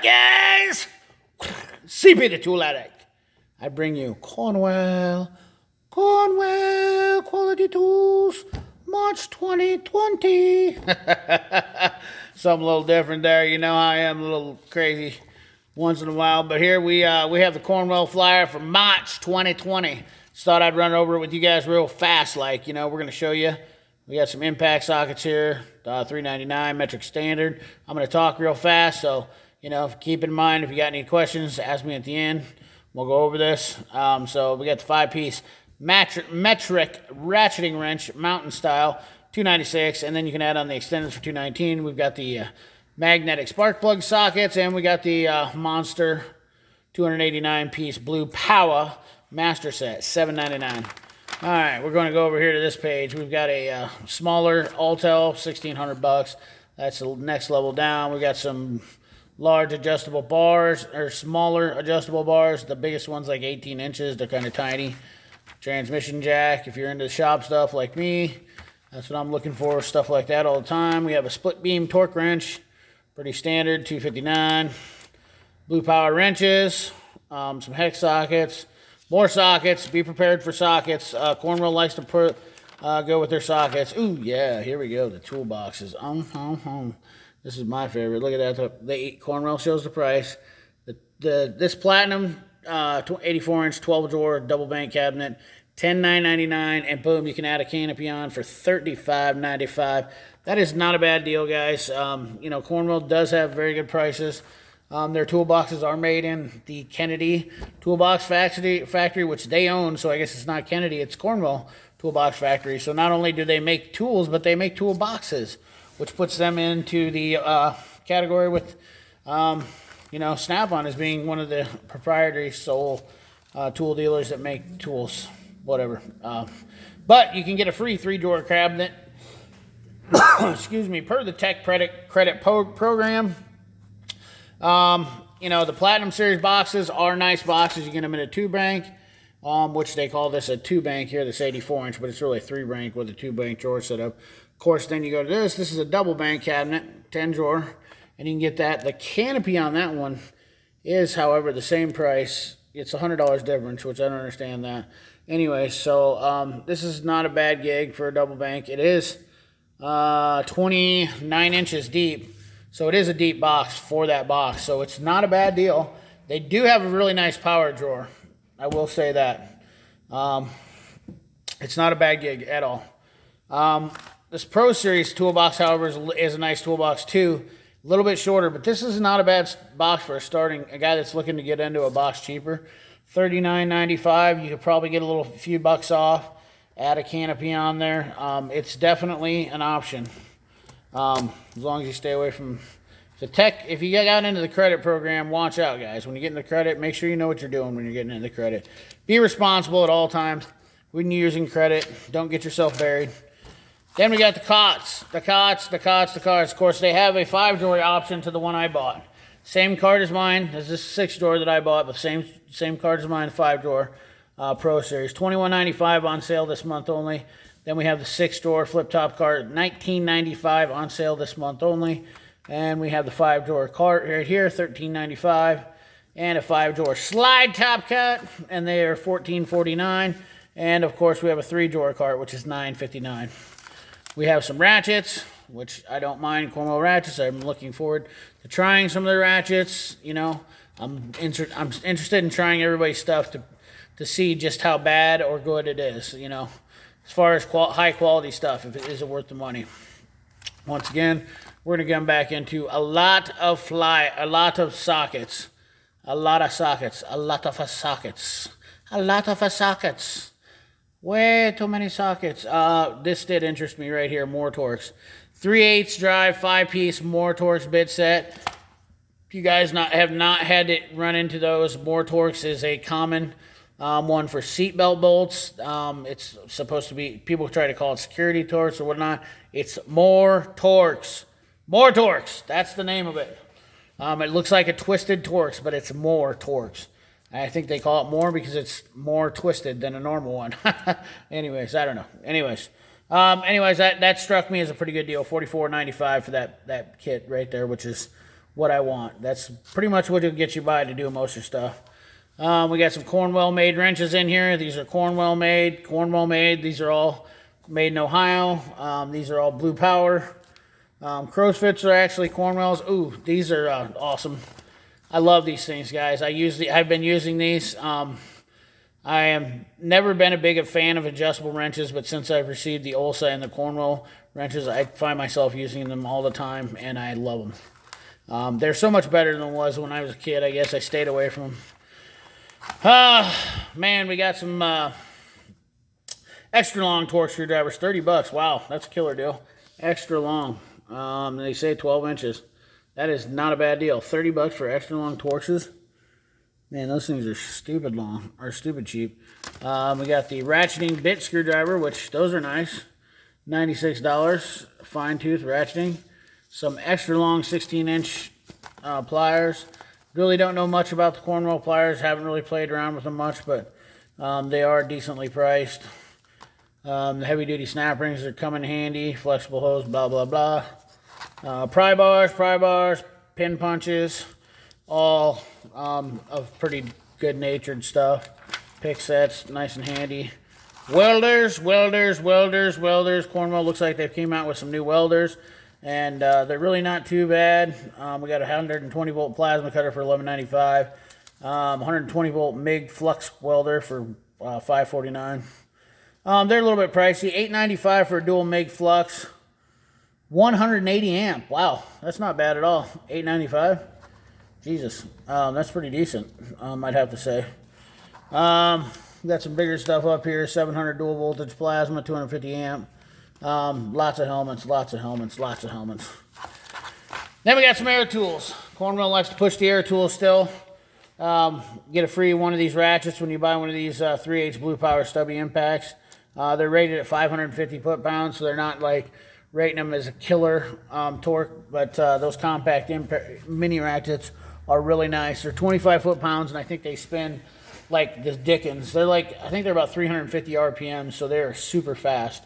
guys? CP the Tool Addict. I bring you Cornwell Quality Tools, March 2020. Something a little different there. You know I am a little crazy once in a while. But here we have the Cornwell flyer for March 2020. Just thought I'd run over it with you guys real fast. Like, you know, we're going to show you. We got some impact sockets here, $3.99 metric standard. I'm going to talk real fast, so, you know, keep in mind if you got any questions, ask me at the end. We'll go over this. So we got the 5-piece metric ratcheting wrench, mountain style, $2.96, and then you can add on the extenders for $2.19. We've got the magnetic spark plug sockets, and we got the Monster 289-piece Blue Power Master Set, $7.99. All right, we're going to go over here to this page. We've got a smaller Altel, $1,600. That's the next level down. We got some large adjustable bars, or smaller adjustable bars. The biggest one's like 18 inches. They're kind of tiny. Transmission jack, if you're into shop stuff like me, that's what I'm looking for, stuff like that all the time. We have a split beam torque wrench, pretty standard, $2.59. Blue Power wrenches, some hex sockets. More sockets. Be prepared for sockets. Cornwell likes to go with their sockets. Ooh, yeah. Here we go. The toolboxes. This is my favorite. Look at that. Cornwell shows the price. This platinum 84-inch 12-drawer double bank cabinet, $10,999, and boom, you can add a canopy on for $35.95. That is not a bad deal, guys. You know, Cornwell does have very good prices. Their toolboxes are made in the Kennedy Toolbox factory, which they own, so I guess it's not Kennedy, it's Cornwell Toolbox Factory. So not only do they make tools, but they make toolboxes, which puts them into the category with, you know, Snap-on as being one of the proprietary sole tool dealers that make tools, whatever. But you can get a free 3-drawer cabinet, excuse me, per the Tech Credit Program. You know, the Platinum Series boxes are nice boxes. You get them in a 2-bank, which they call this a 2-bank here, this 84-inch, but it's really a 3-bank with a 2-bank drawer setup. Of course, then you go to this. This is a double bank cabinet, 10-drawer, and you can get that. The canopy on that one is, however, the same price. It's $100 difference, which I don't understand that. Anyway, so this is not a bad gig for a double bank. It is 29 inches deep. So it is a deep box for that box. So it's not a bad deal. They do have a really nice power drawer. I will say that. It's not a bad gig at all. This Pro Series toolbox, however, is a nice toolbox too. A little bit shorter, but this is not a bad box for a guy that's looking to get into a box cheaper. $39.95. You could probably get a few bucks off. Add a canopy on there. It's definitely an option. As long as you stay away from the tech. If you got into the credit program, watch out, guys. When you get into credit, make sure you know what you're doing when you're getting into credit. Be responsible at all times when you're using credit. Don't get yourself buried. Then we got the cots. The cots. Of course, they have a 5-drawer option to the one I bought. Same cart as mine. This is a 6-drawer that I bought, but same cart as mine, 5-drawer Pro Series. $21.95 on sale this month only. Then we have the 6-drawer flip-top cart, $19.95 on sale this month only. And we have the 5-drawer cart right here, $13.95. And a 5-drawer slide top cart, and they are $14.49. And, of course, we have a 3-drawer cart, which is $9.59. We have some ratchets, which I don't mind, Cornwell ratchets. I'm looking forward to trying some of the ratchets. You know, I'm interested in trying everybody's stuff to see just how bad or good it is, you know. As far as high quality stuff, if it isn't worth the money. Once again, we're going to come back into a lot of sockets. Way too many sockets. This did interest me right here, more Torx. 3/8 drive, 5-piece more Torx bit set. If you guys have not had to run into those, more Torx is a common one for seatbelt bolts. It's supposed to be, people try to call it security Torx or whatnot. It's more Torx. More Torx. That's the name of it. It looks like a twisted Torx, but it's more Torx. I think they call it more because it's more twisted than a normal one. Anyways, I don't know. Anyways, that struck me as a pretty good deal. $44.95 for that kit right there, which is what I want. That's pretty much what it'll get you by to do most of your stuff. We got some Cornwell made wrenches in here. These are Cornwell made. These are all made in Ohio. These are all Blue Power. Crow's Fits are actually Cornwell's. Ooh, these are awesome. I love these things, guys. I've been using these. I have never been a big fan of adjustable wrenches, but since I've received the Olsa and the Cornwell wrenches, I find myself using them all the time, and I love them. They're so much better than it was when I was a kid. I guess I stayed away from them. Man, we got some extra long torque screwdrivers, $30. Wow, that's a killer deal. Extra long. They say 12 inches. That is not a bad deal. $30 for extra long torques. Man, those things are stupid long, or stupid cheap. We got the ratcheting bit screwdriver, which those are nice. $96, fine tooth ratcheting. Some extra long 16-inch pliers. Really don't know much about the Cornwell pliers. Haven't really played around with them much, but they are decently priced. The heavy-duty snap rings are coming handy. Flexible hose, blah, blah, blah. Pry bars, pin punches. All of pretty good-natured stuff. Pick sets, nice and handy. Welders. Cornwell looks like they came out with some new welders, and they're really not too bad. We got a 120-volt plasma cutter for $11.95. 120-volt MIG flux welder for $5.49. They're a little bit pricey. $8.95 for a dual MIG flux. 180 amp. Wow, that's not bad at all. $8.95. Jesus, that's pretty decent, I'd have to say. Got some bigger stuff up here. 700 dual voltage plasma, 250 amp. Lots of helmets. Then we got some air tools. Cornwell likes to push the air tools still. Get a free one of these ratchets when you buy one of these 3H Blue Power stubby impacts. They're rated at 550 foot-pounds, so they're not like rating them as a killer torque, but those compact mini ratchets are really nice. They're 25 foot-pounds, and I think they spin like the dickens. They're like, I think they're about 350 RPM, so they're super fast.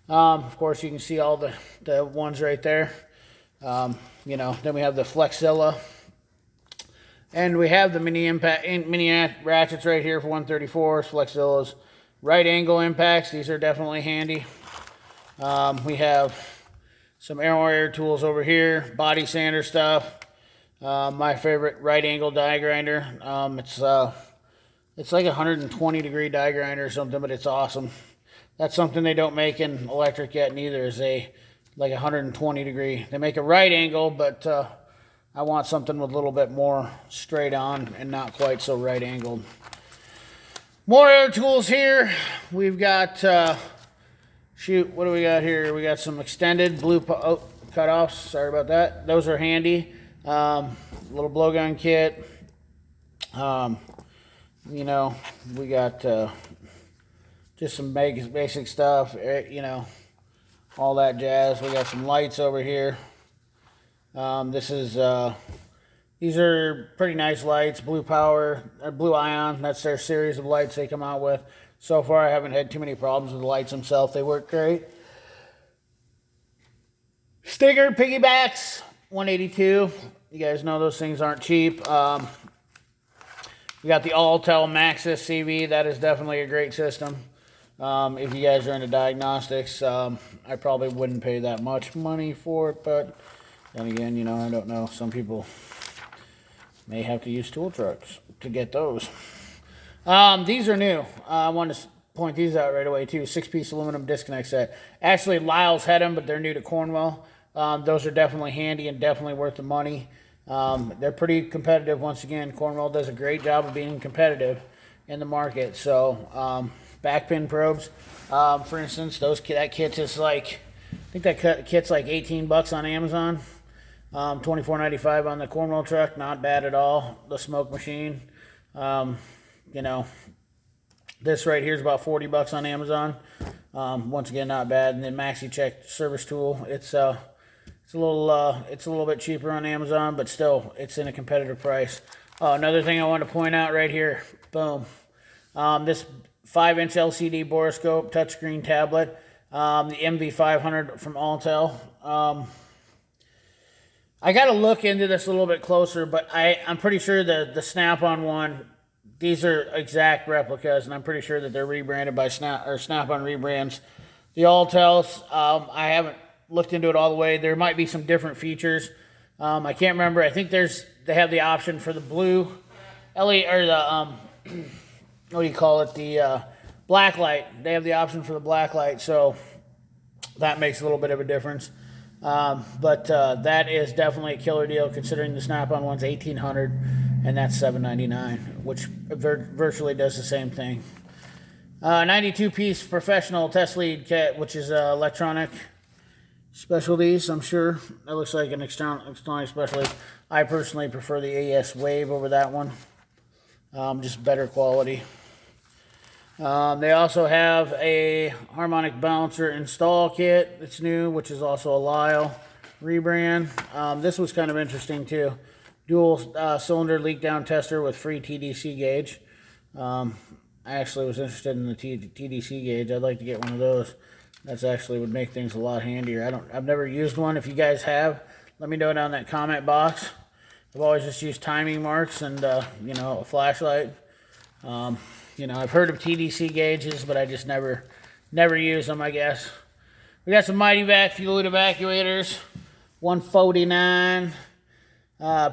Of course, you can see all the ones right there. You know, then we have the Flexzilla. And we have the mini ratchets right here for 134s, Flexzillas. Right angle impacts, these are definitely handy. We have some air tools over here, body sander stuff. My favorite right angle die grinder. It's like a 120-degree die grinder or something, but it's awesome. That's something they don't make in electric yet neither, is like 120-degree. They make a right angle, but I want something with a little bit more straight on and not quite so right angled. More air tools here. We've got, shoot, what do we got here? We got some extended blue cutoffs. Sorry about that. Those are handy. Little blowgun kit. You know, we got just some basic stuff, you know, all that jazz. We got some lights over here. These are pretty nice lights, Blue Power, or Blue Ion. That's their series of lights they come out with. So far, I haven't had too many problems with the lights themselves. They work great. Sticker piggybacks, 182. You guys know those things aren't cheap. We got the Altel Maxxis CV. That is definitely a great system. If you guys are into diagnostics, I probably wouldn't pay that much money for it, but then again, you know, I don't know. Some people may have to use tool trucks to get those. These are new. I want to point these out right away too. 6-piece aluminum disconnect set. Actually, Lyle's had them, but they're new to Cornwell. Those are definitely handy and definitely worth the money. They're pretty competitive. Once again, Cornwell does a great job of being competitive in the market. So, backpin probes, for instance, that kit is like, I think that kit's like $18 on Amazon. $24.95 on the Cornwell truck, not bad at all. The smoke machine, you know, this right here is about $40 on Amazon. Once again, not bad. And then Maxi Check service tool, it's a little bit cheaper on Amazon, but still, it's in a competitive price. Another thing I want to point out right here, boom, this 5-inch LCD borescope touchscreen tablet, the MV500 from Altel. I got to look into this a little bit closer, but I'm pretty sure the Snap-on one, these are exact replicas, and I'm pretty sure that they're rebranded by Snap-on rebrands. The Alltels, I haven't looked into it all the way. There might be some different features. I can't remember. I think they have the option for the blue LED, or the what do you call it? The black light. They have the option for the black light, so that makes a little bit of a difference. But that is definitely a killer deal, considering the Snap-on one's $1,800 and that's $799, which virtually does the same thing. 92-piece professional test lead kit, which is electronic specialties, I'm sure. That looks like an electronic specialty. I personally prefer the AS Wave over that one. Just better quality. They also have a harmonic balancer install kit that's new, which is also a Lyle rebrand. This was kind of interesting too. Dual cylinder leak down tester with free TDC gauge. I actually was interested in the TDC gauge. I'd like to get one of those. That's actually would make things a lot handier. I've never used one. If you guys have, let me know down in that comment box. I've always just used timing marks and you know, a flashlight. You know, I've heard of TDC gauges, but I just never use them, I guess. We got some Mighty Vac fluid evacuators, 149.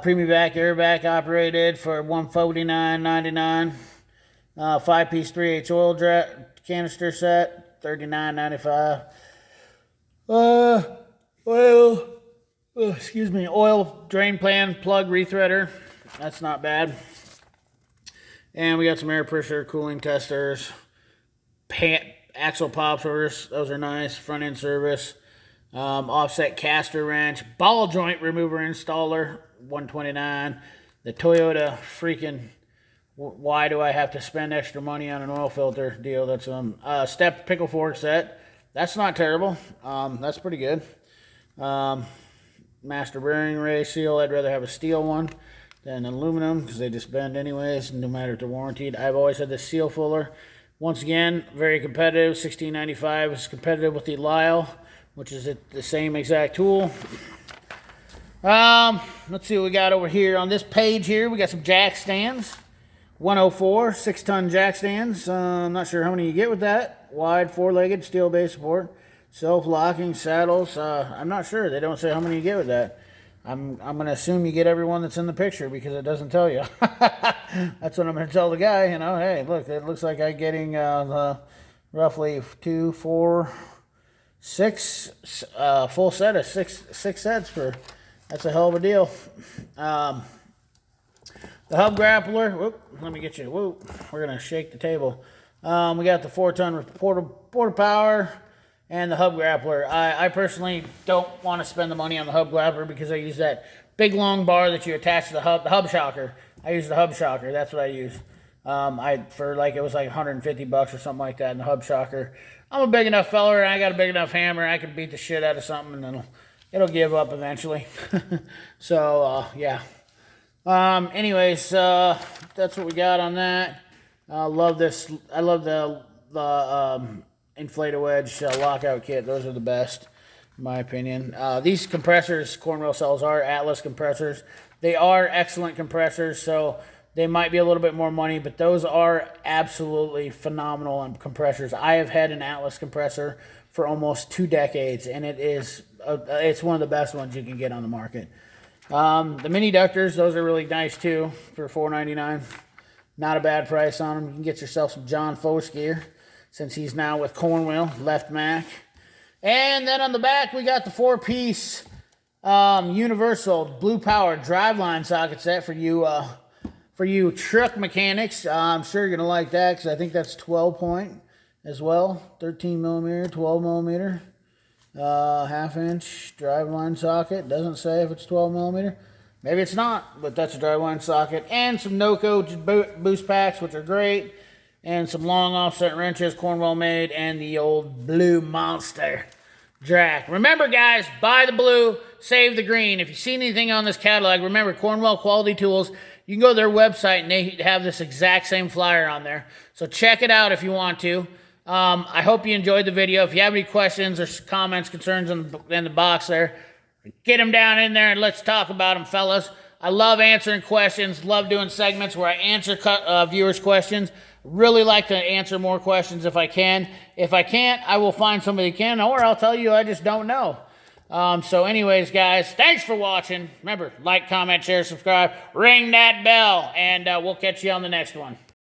Premium Vac air vac operated for $149.99. 5-piece 3/8 oil canister set, $39.95. Oil drain pan plug rethreader. That's not bad. And we got some air pressure cooling testers, axle poppers, those are nice, front end service, offset caster wrench, ball joint remover installer, $129. The Toyota freaking, why do I have to spend extra money on an oil filter deal? That's step pickle fork set. That's not terrible. That's pretty good. Master bearing ratio, I'd rather have a steel one than aluminum, because they just bend anyways, no matter if they're warranted. I've always had the seal fuller. Once again, very competitive. $16.95 is competitive with the Lyle, which is the same exact tool. Let's see what we got over here. On this page here, we got some jack stands. 104 6-ton jack stands. I'm not sure how many you get with that. Wide, four-legged, steel base support. Self-locking saddles. I'm not sure. They don't say how many you get with that. I'm going to assume you get everyone that's in the picture, because it doesn't tell you. That's what I'm going to tell the guy, you know, hey, look, it looks like I'm getting the roughly 2, 4, 6, full set of six sets for, that's a hell of a deal. The hub grappler, whoop, let me get you, whoop, we're going to shake the table. We got the 4-ton porta power and the hub grappler. I personally don't want to spend the money on the hub grappler, because I use that big long bar that you attach to the hub shocker. I use the hub shocker. That's what I use. For like, it was like $150 or something like that in the hub shocker. I'm a big enough feller, and I got a big enough hammer. I can beat the shit out of something, and then it'll give up eventually. So yeah. Anyways, that's what we got on that. I love this. I love the inflated wedge lockout kit. Those are the best, in my opinion. These compressors Cornwell sells are Atlas compressors. They are excellent compressors, so they might be a little bit more money, but those are absolutely phenomenal compressors. I have had an Atlas compressor for almost 2 decades, and it's one of the best ones you can get on the market. The mini ductors, those are really nice too, for $4.99. Not a bad price on them. You can get yourself some John Fosse gear, since he's now with Cornwell, left Mac. And then on the back, we got the 4-piece universal blue power driveline socket set for you truck mechanics. I'm sure you're gonna like that, because I think that's 12 point as well. 13 millimeter, 12 millimeter, 1/2 inch driveline socket. Doesn't say if it's 12 millimeter. Maybe it's not, but that's a driveline socket. And some NOCO boost packs, which are great. And some long offset wrenches, Cornwell made, and the old blue monster jack. Remember, guys, buy the blue, save the green. If you see anything on this catalog, remember, Cornwell Quality Tools, you can go to their website, and they have this exact same flyer on there. So check it out if you want to. I hope you enjoyed the video. If you have any questions or comments, concerns in the box there, Get them down in there and let's talk about them, fellas. I love answering questions, love doing segments where I answer viewers' questions. Really like to answer more questions if I can. If I can't, I will find somebody who can, or I'll tell you I just don't know. So anyways, guys, thanks for watching. Remember, like, comment, share, subscribe, ring that bell, and we'll catch you on the next one.